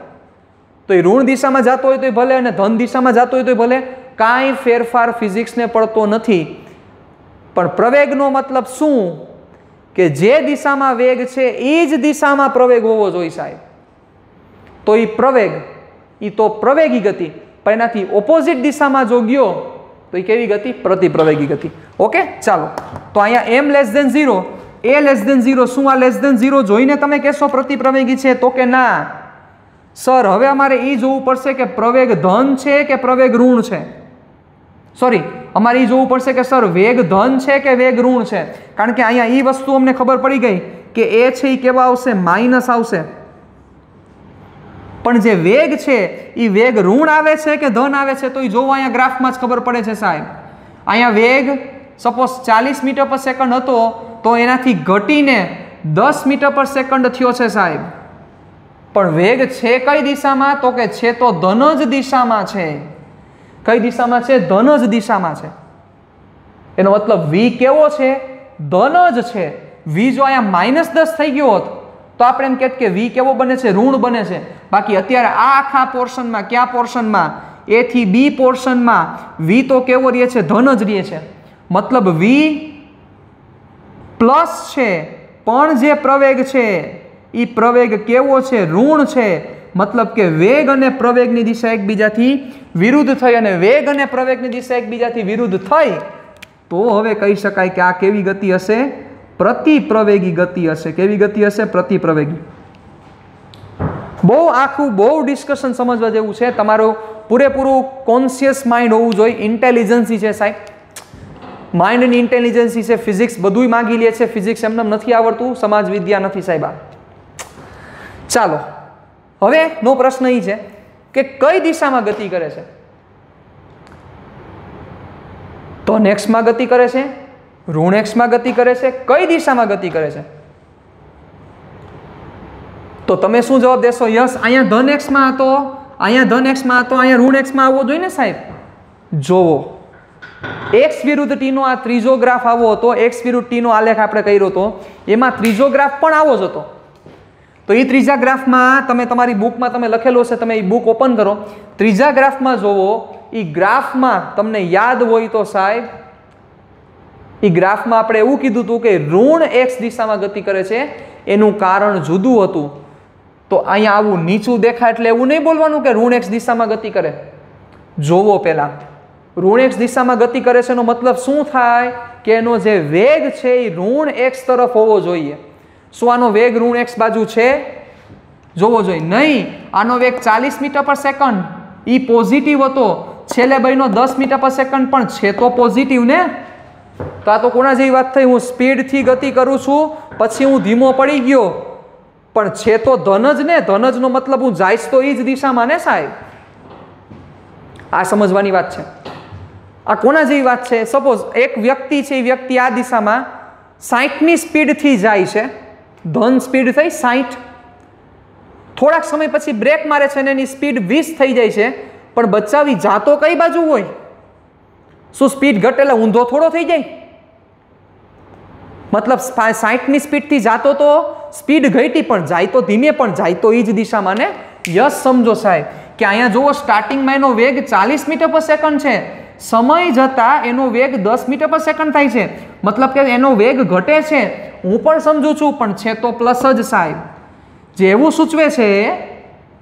A: તો એ ઋણ દિશામાં જતો હોય તોય ભલે અને ધન દિશામાં જતો હોય તોય ભલે. કાંઈ ફેરફાર ફિઝિક્સને પડતો નથી. પણ પ્રવેગનો મતલબ શું? કે જે દિશામાં વેગ છે એ જ દિશામાં પ્રવેગ હોવો જોઈએ સાહેબ. તો એ પ્રવેગ, એ તો પ્રવેગી ગતિ. પણ એનાથી ઓપોઝિટ દિશામાં જો ગયો તો એ કેવી ગતિ? પ્રતિપ્રવેગી ગતિ. ઓકે, ચાલો, તો અહીંયા m<0, a<0. શું આ <0 જોઈને તમે કહેશો પ્રતિપ્રવેગી છે? તો કે ના સર, હવે અમારે એ જોવું પડશે કે પ્રવેગ ધન છે કે પ્રવેગ ઋણ છે. સોરી, અમારે એ જોવું પડશે કે સર વેગ ધન છે કે વેગ ઋણ છે. કારણ કે અહીંયા એ વસ્તુ અમને ખબર પડી ગઈ કે એ છે એ કેવા આવશે? માઇનસ આવશે. પણ જે વેગ છે એ વેગ ઋણ આવે છે કે ધન આવે છે તો એ જોવો અહીંયા ગ્રાફમાં જ ખબર પડે છે સાહેબ. અહીંયા વેગ સપોઝ 40 મીટર પર સેકન્ડ હતો તો એનાથી ઘટીને 10 મીટર પર સેકન્ડ થયો છે સાહેબ. પણ વેગ છે કઈ દિશામાં? તો કે છે તો ધન જ દિશામાં છે. કઈ દિશામાં છે? ધન જ દિશામાં છે. એનો મતલબ v કેવો છે? ધન જ છે. v જો અહીંયા -10 થઈ ગયો હોત તો આપણે એમ કહેત કે v કેવો બને છે? ઋણ બને છે. બાકી અત્યારે આ આખા પોર્શનમાં, કયા પોર્શનમાં? a થી b પોર્શનમાં v તો કેવો રહે છે? ધન જ રહે છે. મતલબ v પ્લસ છે, પણ જે પ્રવેગ છે એ પ્રવેગ કેવો છે? ઋણ છે. મતલબ કે વેગ અને પ્રવેગની દિશા એકબીજાથી વિરુદ્ધ થઈ, અને વેગ અને પ્રવેગની દિશા એકબીજાથી વિરુદ્ધ થઈ તો હવે કહી શકાય કે આ કેવી ગતિ હશે? પ્રતિપ્રવેગી ગતિ હશે. કેવી ગતિ હશે? પ્રતિપ્રવેગી. બહુ આખું, બહુ ડિસ્કશન સમજવા જેવું છે. તમારું પૂરેપૂરું કોન્શિયસ માઇન્ડ હોવું જોઈએ. ઇન્ટેલિજન્સી છે સાહેબ. માઇન્ડની ઇન્ટેલિજન્સી છે, ફિઝિક્સ બધુંય માગી લે છે. ફિઝિક્સ એમને નથી આવડતું, સમાજ વિદ્યા નથી સાહેબા. ચાલો હવે નો પ્રશ્ન એ છે કે કઈ દિશામાં ગતિ કરે છે. ધન એક્સમાં ગતિ કરે છે, ઋણ એક્સમાં ગતિ કરે છે, કઈ દિશામાં ગતિ કરે છે? તો તમે શું જવાબ દેશો? યસ, અહીંયા ધન એક્સમાં હતો, અહીંયા ધન એક્સમાં હતો, અહીંયા ઋણ એક્સમાં આવવો જોઈએ ને સાહેબ. જોવો, એક્સ વિરુદ્ધ ટી નો આ ત્રીજો ગ્રાફ આવો હતો, એક્સ વિરુદ્ધ ટી નો આલેખ આપણે કર્યો હતો, એમાં ત્રીજો ગ્રાફ પણ આવો જ હતો. તો એ ત્રીજા ગ્રાફમાં તમે તમારી બુકમાં તમે લખેલું હશે, તમે એ બુક ઓપન કરો, ત્રીજા ગ્રાફમાં જોવો, એ ગ્રાફમાં તમને યાદ હોય તો સાહેબ, એ ગ્રાફમાં આપણે એવું કીધું હતું કે ઋણ એક્સ દિશામાં ગતિ કરે છે, એનું કારણ જુદું હતું. તો અહીંયા આવું નીચું દેખાય એટલે એવું નહીં બોલવાનું કે ઋણ એક્સ દિશામાં ગતિ કરે. જોવો પહેલા, ઋણ એક્સ દિશામાં ગતિ કરે છે એનો મતલબ શું થાય કે એનો જે વેગ છે એ ઋણ એક્સ તરફ હોવો જોઈએ. શું આનો વેગ ઋણ એક્સ બાજુ છે? જોવો જોઈએ. નહીં, આનો વેગ 40 મીટર પર સેકન્ડ, એ પોઝિટિવ હતો. છેલ્લે બન્યો 10 મીટર પર સેકન્ડ, પણ છે તો પોઝિટિવ ને. તો આ તો કોના જેવી વાત થઈ? હું સ્પીડથી ગતિ કરું છું, પછી હું ધીમો પડી ગયો, પણ છે તો ધન જ ને. ધન જ નો મતલબ હું જાઈશ તો એ જ દિશામાં ને સાહેબ. આ સમજવાની વાત છે. આ કોના જેવી વાત છે? સપોઝ એક વ્યક્તિ છે, એ વ્યક્તિ આ દિશામાં 60ની સ્પીડથી જાય છે, ધન સ્પીડ થઈ 60. થોડાક સમય પછી બ્રેક મારે છે અને એની સ્પીડ 20 થઈ જાય છે, પણ બચાવી જાતો કઈ બાજુ હોય? શું સ્પીડ ઘટે એટલે ઊંધો થોડો થઈ જાય? મતલબ 60ની સ્પીડથી જાતો તો સ્પીડ ઘટી, પણ જાય તો ધીમે, પણ જાય તો એ જ દિશામાં ને. યસ, સમજો સાહેબ કે અહીંયા જુઓ, સ્ટાર્ટિંગમાં એનો વેગ 40 મીટર પર સેકન્ડ છે, સમય જતા એનો વેગ 10 મીટર પર સેકન્ડ થાય છે, મતલબ કે એનો વેગ ઘટે છે. હું પણ સમજુ છું, પણ છે તો પ્લસ જ સાહેબ. જે એવું સૂચવે છે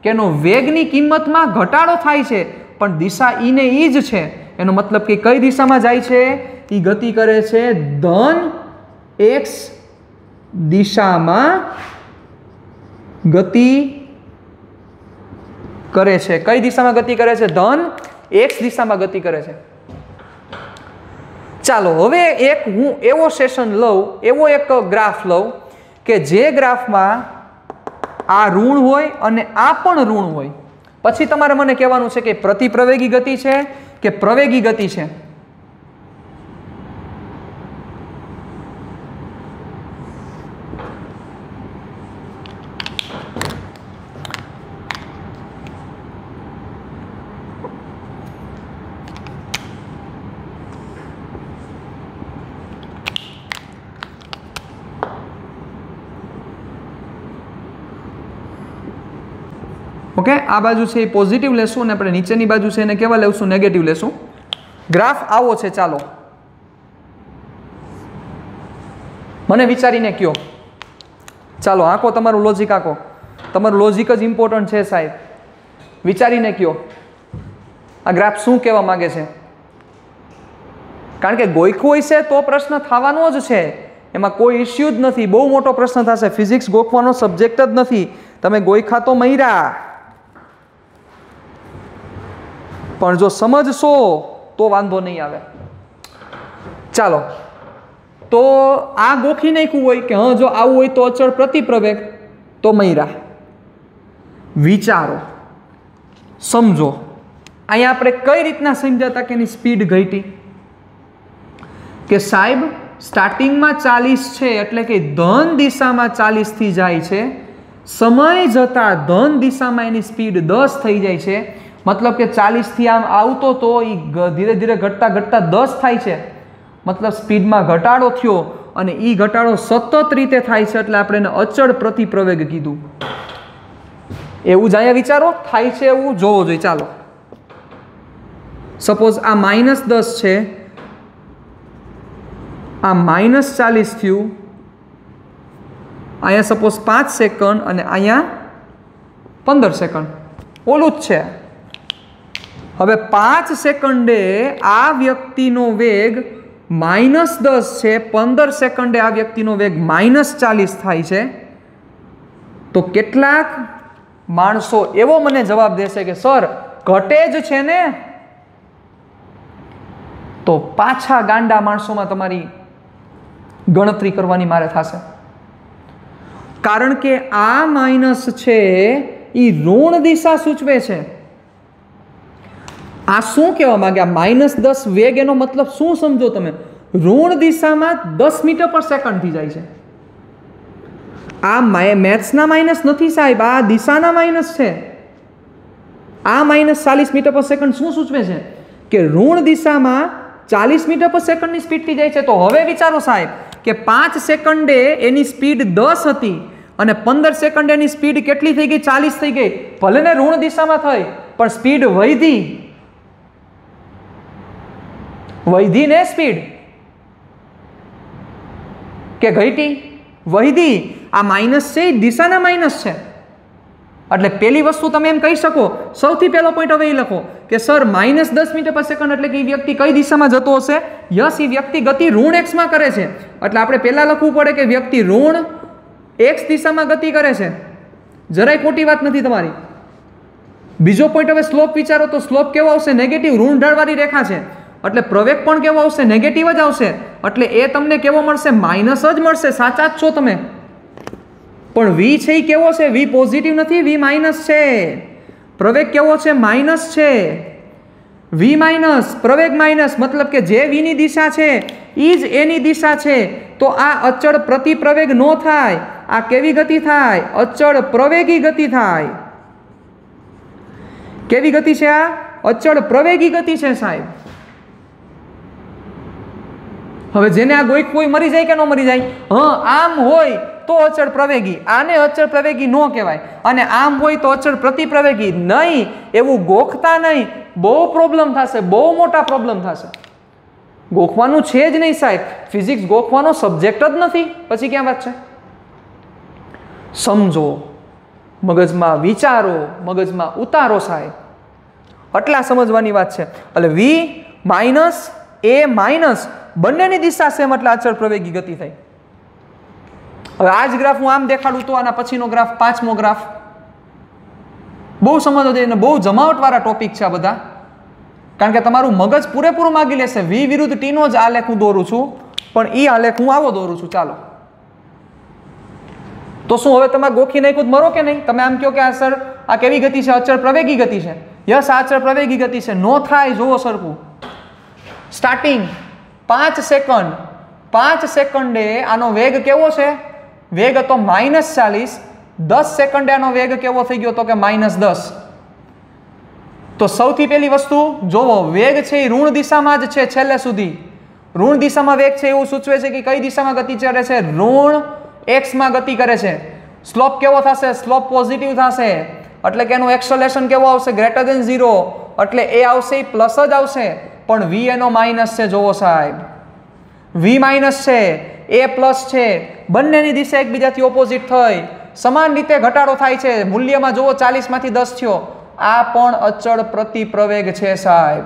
A: કે એનો વેગની કિંમતમાં ઘટાડો થાય છે, પણ દિશા ઈ ને ઈ જ છે. એનો મતલબ કે કઈ દિશામાં જાય છે? એ ગતિ કરે છે ધન એક્સ દિશામાં ગતિ કરે છે. કઈ દિશામાં ગતિ કરે છે? ધન એક્સ દિશામાં ગતિ કરે છે. ચાલો હવે એક હું એવો સેશન લઉં, એવો એક ગ્રાફ લઉં કે જે ગ્રાફમાં આ ઋણ હોય અને આ પણ ઋણ હોય. પછી તમારે મને કહેવાનું છે કે પ્રતિપ્રવેગી ગતિ છે કે પ્રવેગી ગતિ છે. ઓકે, આ બાજુ છે એ પોઝિટિવ લેશું અને આપણે નીચેની બાજુ છે એને કેવા લેશું? નેગેટિવ લેશું. ગ્રાફ આવો છે. ચાલો મને વિચારીને કયો. ચાલો આંકો, તમારું લોજિક આંકો. તમારું લોજિક જ ઇમ્પોર્ટન્ટ છે સાહેબ. વિચારીને કયો આ ગ્રાફ શું કહેવા માંગે છે. કારણ કે ગોઈખું હશે તો પ્રશ્ન થવાનો જ છે, એમાં કોઈ ઇસ્યુ જ નથી. બહુ મોટો પ્રશ્ન થશે. ફિઝિક્સ ગોખવાનો સબ્જેક્ટ જ નથી. તમે ગોઈખા તો મૈરા, પણ જો સમજશો તો વાંધો નહીં આવે. ચાલો, તો આ ગોખી નાખ્યું હોય કે હા જો આવું હોય તો અચળ પ્રતિપ્રવેગ, તો મૈરા. વિચારો, સમજો. અહીંયા આપણે કઈ રીતના સમજાતા કે એની સ્પીડ ઘટી? કે સાહેબ સ્ટાર્ટિંગમાં 40 છે એટલે કે ધન દિશામાં 40 થી જાય છે, સમય જતા ધન દિશામાં એની સ્પીડ 10 થઈ જાય છે. મતલબ કે 40 થી આમ આવતો તો એ ધીરે ધીરે ઘટતા ઘટતા 10 થાય છે. મતલબ સ્પીડમાં ઘટાડો થયો અને એ ઘટાડો સતત રીતે થાય છે, એટલે આપણે એને અચળ પ્રતિપ્રવેગ કીધું. એવું જ અહીંયા વિચારો થાય છે એવું જોવો જોઈએ. ચાલો સપોઝ આ -10 છે, આ -40 થયું, અહીંયા સપોઝ 5 સેકન્ડ અને અહીંયા 15 સેકન્ડ ઓલું જ છે. હવે 5 સેકન્ડે આ વ્યક્તિનો વેગ -10 છે, 15 સેકન્ડે આ વ્યક્તિનો વેગ -40 થાય છે. તો કેટલાક માણસો એવો મને જવાબ દેશે કે સર ઘટે જ છે ને. તો પાછા ગાંડા માણસોમાં તમારી ગણતરી કરવાની મારે થશે, કારણ કે આ માઇનસ છે એ ઋણ દિશા સૂચવે છે. આ શું કહેવા માંગ્યા? -10 વેગ, એનો મતલબ શું સમજો તમે? ઋણ દિશામાં 10 મીટર પર સેકન્ડ થી જાય છે. આ મેથ્સના માઇનસ નથી સાહેબ, આ દિશાના માઇનસ છે. આ -40 મીટર પર સેકન્ડ શું સૂચવે છે? કે ઋણ દિશામાં 40 મીટર પર સેકન્ડની સ્પીડથી જાય છે. તો હવે વિચારો સાહેબ કે 5 સેકન્ડે એની સ્પીડ 10 હતી અને 15 સેકન્ડે એની સ્પીડ કેટલી થઈ ગઈ? 40 થઈ ગઈ. ભલે ને ઋણ દિશામાં થઈ, પણ સ્પીડ વધી ને સ્પીડ કે ઘટી? વધી. આ માઇનસ છે, દિશાના માઇનસ છે. એટલે પહેલી વસ્તુ તમે એમ કહી શકો, સૌથી પહેલો પોઈન્ટ હવે એ લખો કે સર -10 મીટર પર સેકન્ડ એટલે કે એ વ્યક્તિ કઈ દિશામાં જતો હશે? યસ, એ વ્યક્તિ ગતિ ઋણ x માં કરે છે. એટલે આપણે પહેલા લખવું પડે કે વ્યક્તિ ઋણ x દિશામાં ગતિ કરે છે. જરાય ખોટી વાત નથી તમારી. બીજો પોઈન્ટ, હવે સ્લોપ વિચારો તો સ્લોપ કેવો આવશે? નેગેટિવ. ઋણ ઢાળવાળી રેખા છે એટલે પ્રવેગ પણ કેવો આવશે? નેગેટિવ જ આવશે. એટલે એ તમને કેવો મળશે? માઇનસ જ મળશે. સાચા જ છો તમે. પણ v છે એ કેવો છે? v પોઝિટિવ નથી, v માઇનસ છે. પ્રવેગ કેવો છે? માઇનસ છે. v માઇનસ, પ્રવેગ માઇનસ, મતલબ કે જે v ની દિશા છે એ જ એની દિશા છે. તો આ અચળ પ્રતિપ્રવેગ નો થાય. આ કેવી ગતિ થાય? અચળ પ્રવેગી ગતિ થાય. કેવી ગતિ છે આ? અચળ પ્રવેગી ગતિ છે સાહેબ. હવે જેને આ ગોઈક કોઈ મરી જાય કે ન મરી જાય? હા, આમ હોય તો અચળ પ્રવેગી, આને અચળ પ્રવેગી ન કહેવાય. અને આમ હોય તો અચળ પ્રતિપ્રવેગી. નહીં, એવું ગોખતા નહીં. બહુ પ્રોબ્લેમ થશે, બહુ મોટા પ્રોબ્લેમ થશે. ગોખવાનું છે જ નહીં સાહેબ. ફિઝિક્સ ગોખવાનો સબ્જેક્ટ જ નથી. પછી ક્યાં વાત છે? સમજો, મગજમાં વિચારો, મગજમાં ઉતારો સાહેબ. આટલા સમજવાની વાત છે. એટલે v માઇનસ a માઇનસ બંનેની દિશા સેમ, એટલે અચળ પ્રવેગી ગતિ થઈ. હવે આ જ ગ્રાફ હું આમ દેખાડું તો આના પછીનો ગ્રાફ, 5મો ગ્રાફ બહુ સમજવો જોઈએ. બહુ જમાવટવાળા ટોપિક છે આ બધા, કારણ કે તમારું મગજ પૂરેપૂરું માગી લેશે. v વિરુદ્ધ t નો જ આલેખ હું દોરું છું, પણ એ આલેખ હું આવો દોરું છું. ચાલો, તો શું હવે તમે ગોખી નાખ્યું મરો કે નહીં? તમે આમ કહો કે આ સર આ કેવી ગતિ છે? અચળ પ્રવેગી ગતિ છે. યસ, આ અચળ પ્રવેગી ગતિ છે. નો થાય. જોવો સરખું. સ્ટાર્ટિંગ 5 સેકન્ડ, 5 સેકન્ડે આનો વેગ કેવો છે? વેગ હતો -40. 10 સેકન્ડે આનો વેગ કેવો થઈ ગયો? તો કે -10. તો સૌથી પહેલી વસ્તુ જોવો, વેગ છે એ ઋણ દિશામાં જ છે છેલ્લે સુધી. ઋણ દિશામાં વેગ છે એવું સૂચવે છે કે કઈ દિશામાં ગતિ કરે છે? ઋણ x માં ગતિ કરે છે. સ્લોપ કેવો થશે? સ્લોપ પોઝિટિવ થશે. એટલે કે એનું એક્સેલરેશન કેવો આવશે? Greater than 0. એટલે એ આવશે, પ્લસ જ આવશે. પણ v એનો માઇનસ છે. જોવો સાહેબ, v માઇનસ છે, a પ્લસ છે. બંનેની દિશા એકબીજાથી ઓપોઝિટ થઈ, સમાન રીતે ઘટાડો થાય છે. મૂલ્યમાં જોવો 40 માંથી 10 થયો. આ પણ અચળ પ્રતિપ્રવેગ છે સાહેબ.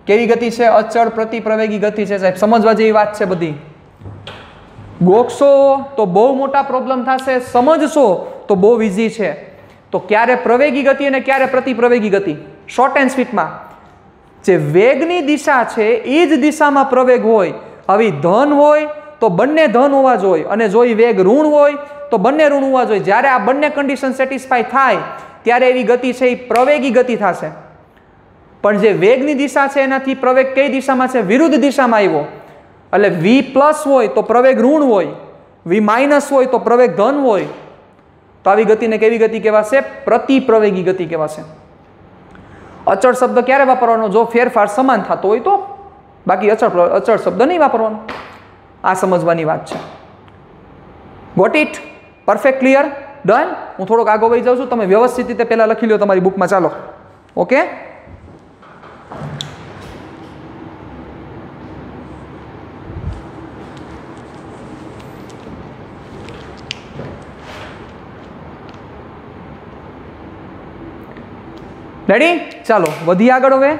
A: કેવી ગતિ છે? અચળ પ્રતિપ્રવેગી ગતિ છે સાહેબ. સમજવા જેવી વાત છે બધી. ગોખશો તો બહુ મોટા પ્રોબ્લેમ થશે, સમજશો તો બહુ ઈઝી છે. તો ક્યારે પ્રવેગી ગતિ અને ક્યારે પ્રતિપ્રવેગી ગતિ? શોર્ટ એન્ડ સ્વીટમાં, જે વેગની દિશા છે એ જ દિશામાં પ્રવેગ હોય. હવે ધન હોય તો બંને ધન હોવા જોઈએ, અને જો એ વેગ ઋણ હોય તો બંને ઋણ હોવા જોઈએ. જ્યારે આ બંને કન્ડિશન સેટિસ્ફાય થાય ત્યારે એવી ગતિ છે એ પ્રવેગી ગતિ થશે. પણ જે વેગની દિશા છે એનાથી પ્રવેગ કઈ દિશામાં છે? વિરુદ્ધ દિશામાં આવ્યો. એટલે v પ્લસ હોય તો પ્રવેગ ઋણ હોય, v માઇનસ હોય તો પ્રવેગ ધન હોય. તો આવી ગતિને કેવી ગતિ કહેવાશે? પ્રતિપ્રવેગી ગતિ કહેવાશે. અચળ શબ્દ ક્યારે વાપરવાનો? જો ફેરફાર સમાન થતો હોય તો. બાકી અચળ શબ્દ નહીં વાપરવાનો. આ સમજવાની વાત છે. Got it? Perfect, clear, done? હું થોડોક આગળ વહી જાઉં છું. તમે વ્યવસ્થિત રીતે પહેલા લખી લો તમારી બુકમાં. ચાલો, ઓકે. રેડી? ચાલો વધી આગળ. હવે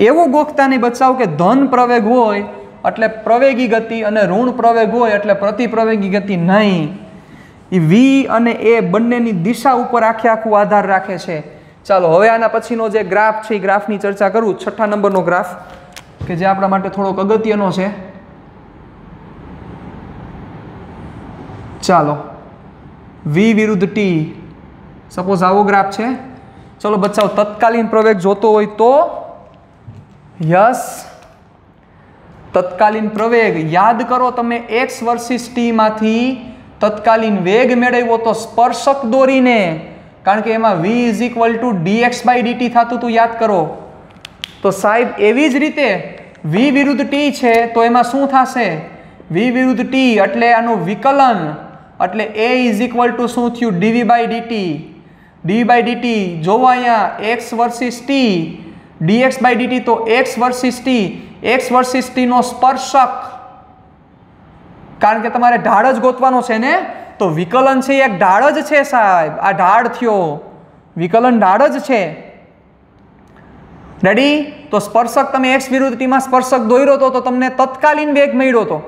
A: એવું ગોખતા નહીં બચાવ કે ધન પ્રવેગ હોય એટલે પ્રવેગી ગતિ અને ઋણ પ્રવેગ હોય એટલે પ્રતિપ્રવેગી ગતિ. નહીં, એ v અને a બંનેની દિશા ઉપર આખે આખું આધાર રાખે છે. ચાલો હવે આના પછીનો જે ગ્રાફ છે એ ગ્રાફની ચર્ચા કરું. 6 નંબરનો ગ્રાફ કે જે આપણા માટે થોડોક અગત્યનો છે. ચાલો v વિરુદ્ધ t, સપોઝ આવો ગ્રાફ છે. ચલો બચ્ચાઓ તત્કાલીન પ્રવેગ જોતો હોય તો યસ, તત્કાલીન પ્રવેગ યાદ કરો તમે x વર્સિસ t માંથી તત્કાલીન વેગ મેળવ્યો તો સ્પર્શક દોરીને, કારણ કે એમાં v dx/dt થતું હતું, યાદ કરો. તો સાહેબ એવી જ રીતે v વિરુદ્ધ t છે તો એમાં શું થશે? v વિરુદ્ધ t એટલે આનું વિકલન, એટલે a શું થયું? dv/dt. dv/dt જોવો અહીંયા x વર્સિસ t dx/dt, તો x વર્સિસ t નો સ્પર્શક, કારણ કે તમારે ઢાળ જ ગોતવાનો છે ને, તો વિકલન છે એક ઢાળ જ છે સાહેબ. આ ઢાળ થયો, વિકલન ઢાળ જ છે. રેડી? તો સ્પર્શક તમે x વિરુદ્ધ t માં સ્પર્શક દોર્યો તો તમને તત્કાલીન વેગ મળ્યો હતો.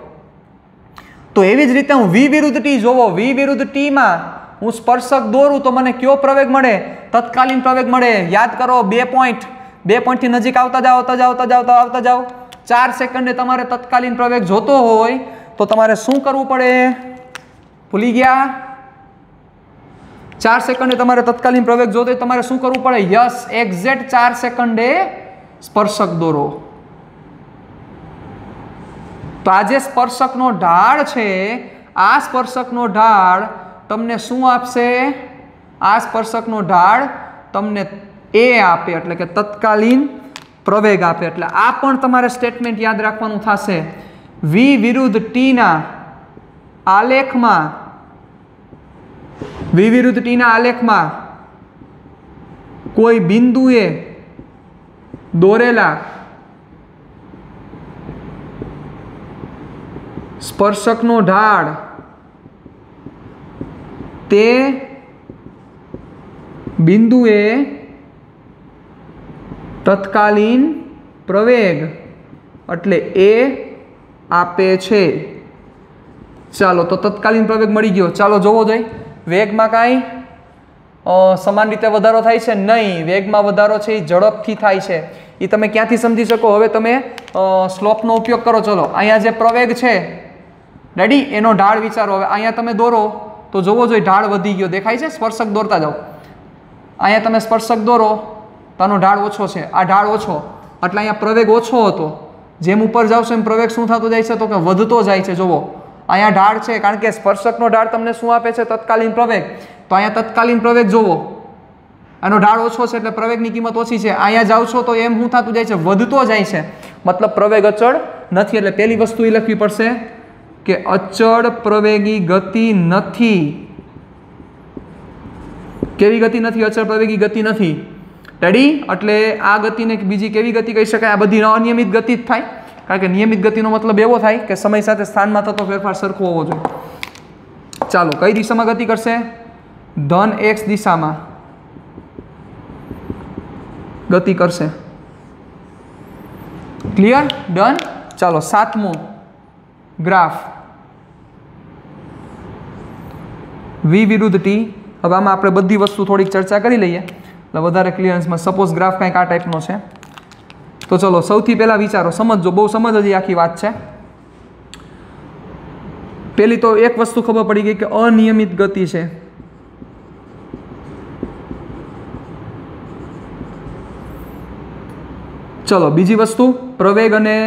A: તો એવી જ રીતે હું v વિરુદ્ધ t જોવો, v વિરુદ્ધ t માં હું સ્પર્શક દોરું તો મને કયો પ્રવેગ મળે? તત્કાલીન પ્રવેગ મળે. યાદ કરો 2 પોઈન્ટ થી નજીક આવતા જાઓ 4 સેકન્ડે તમારે તત્કાલીન પ્રવેગ જોતો હોય તો તમારે શું કરવું પડે? ભૂલી ગયા? 4 સેકન્ડે તમારે તત્કાલીન પ્રવેગ જોતો હોય તમારે શું કરવું પડે? યસ, એક્ઝેક્ટ 4 સેકન્ડે સ્પર્શક દોરો. તો આ જે સ્પર્શકનો ઢાળ છે, આ સ્પર્શકનો ઢાળ તમને શું આપશે? આ સ્પર્શકનો ઢાળ તમને a આપે, એટલે કે તત્કાલીન પ્રવેગ આપે. એટલે આ પણ તમારે સ્ટેટમેન્ટ યાદ રાખવાનું થશે. v વિરુદ્ધ t ના આલેખમાં કોઈ બિંદુએ દોરેલા સ્પર્શકનો ઢાળ તે બિંદુએ તત્કાલીન પ્રવેગ એટલે a આપે છે. ચાલો તો તત્કાલીન પ્રવેગ મળી ગયો. ચાલો જોવો જોઈએ વેગમાં કાંઈ સમાન રીતે વધારો થાય છે? નહીં, વેગમાં વધારો છે એ ઝડપથી થાય છે. એ તમે ક્યાંથી સમજી શકો? હવે તમે સ્લોપનો ઉપયોગ કરો. ચલો અહીંયા જે પ્રવેગ છે, રેડી, એનો ઢાળ વિચારો. હવે અહીંયા તમે દોરો તો જોવો જોઈએ ઢાળ વધી ગયો, દેખાય છે? સ્પર્શક દોરતા જાઓ. અહીંયા તમે સ્પર્શક દોરો તો આનો ઢાળ ઓછો છે, આ ઢાળ ઓછો, એટલે અહીંયા પ્રવેગ ઓછો હતો. જેમ ઉપર જાવ છો એમ પ્રવેગ શું થતો જાય છે? તો કે વધતો જાય છે. જોવો અહીંયા ઢાળ છે, કારણ કે સ્પર્શકનો ઢાળ તમને શું આપે છે? તત્કાલીન પ્રવેગ. તો અહીંયા તત્કાલીન પ્રવેગ જોવો, આનો ઢાળ ઓછો છે એટલે પ્રવેગની કિંમત ઓછી છે. અહીંયા જાવ છો તો એમ શું થતું જાય છે? વધતો જાય છે. મતલબ પ્રવેગ અચળ નથી. એટલે પહેલી વસ્તુ એ લખવી પડશે કે અચળ પ્રવેગી ગતિ નથી. કેવી ગતિ નથી? અચળ પ્રવેગી ગતિ નથી. રેડી? એટલે આ ગતિને બીજી કેવી ગતિ કહી શકાય? આ બધી અનિયમિત ગતિ જ થાય, કારણ કે નિયમિત ગતિનો મતલબ એવો થાય કે સમય સાથે સ્થાનમાં થતો ફેરફાર સરખો હોવો જોઈએ. ચાલો કઈ દિશામાં ગતિ કરશે? ધન x દિશામાં ગતિ કરશે. ક્લિયર? ડન? ચાલો 7મો ગ્રાફ v વિરુદ્ધ t. હવે આમાં આપણે બધી વસ્તુ થોડીક ચર્ચા કરી લઈએ એટલે વધારે ક્લિયરન્સમાં. સપોઝ ગ્રાફ કંઈક આ ટાઈપનો છે તો ચલો સૌથી પહેલાં વિચારો, સમજો, બહુ સમજ જ આખી વાત છે. પહેલી તો એક વસ્તુ ખબર પડી ગઈ કે અનિયમિત ગતિ છે. ચલો બીજી વસ્તુ, પ્રવેગ અને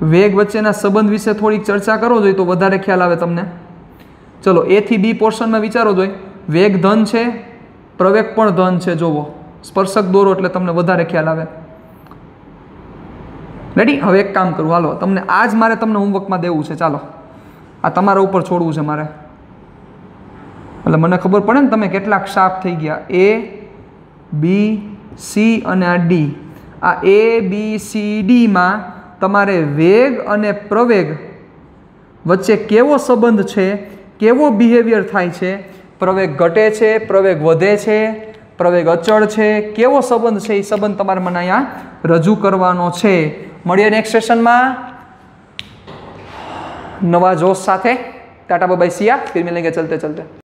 A: વેગ વચ્ચેના સંબંધ વિશે થોડીક ચર્ચા કરો જોઈએ તો વધારે ખ્યાલ આવે તમને. ચલો a થી b પોર્શનમાં વિચારો જોઈએ. વેગ ધન છે, પ્રવેગ પણ ધન છે. જોવો સ્પર્શક દોરો એટલે તમને વધારે ખ્યાલ આવે. રેડી? હવે એક કામ કરું, હાલો તમને આજ મારે તમને હોમવર્કમાં દેવું છે. ચાલો આ તમારા ઉપર છોડવું છે મારે, એટલે મને ખબર પડે ને તમે કેટલાક શાર્પ થઈ ગયા. a b c અને આ d. આ a b c d માં તમારે વેગ અને પ્રવેગ વચ્ચે કેવો સંબંધ છે, કેવો બિહેવિયર થાય છે? પ્રવેગ ઘટે છે, પ્રવેગ વધે છે, પ્રવેગ અચળ છે, કેવો સંબંધ છે એ સંબંધ તમારે મને અહીંયા રજૂ કરવાનો છે. મળીએ નેક્સ્ટ સેશનમાં નવા જોશ સાથે. टाटा बाय बाय, सिया, फिर मिलेंगे चलते चलते.